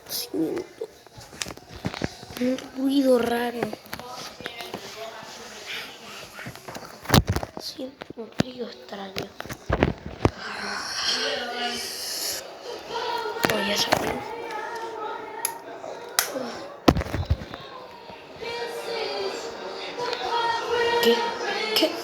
Siento un ruido raro. Siento un ruido extraño. Voy a salir. ¿Qué?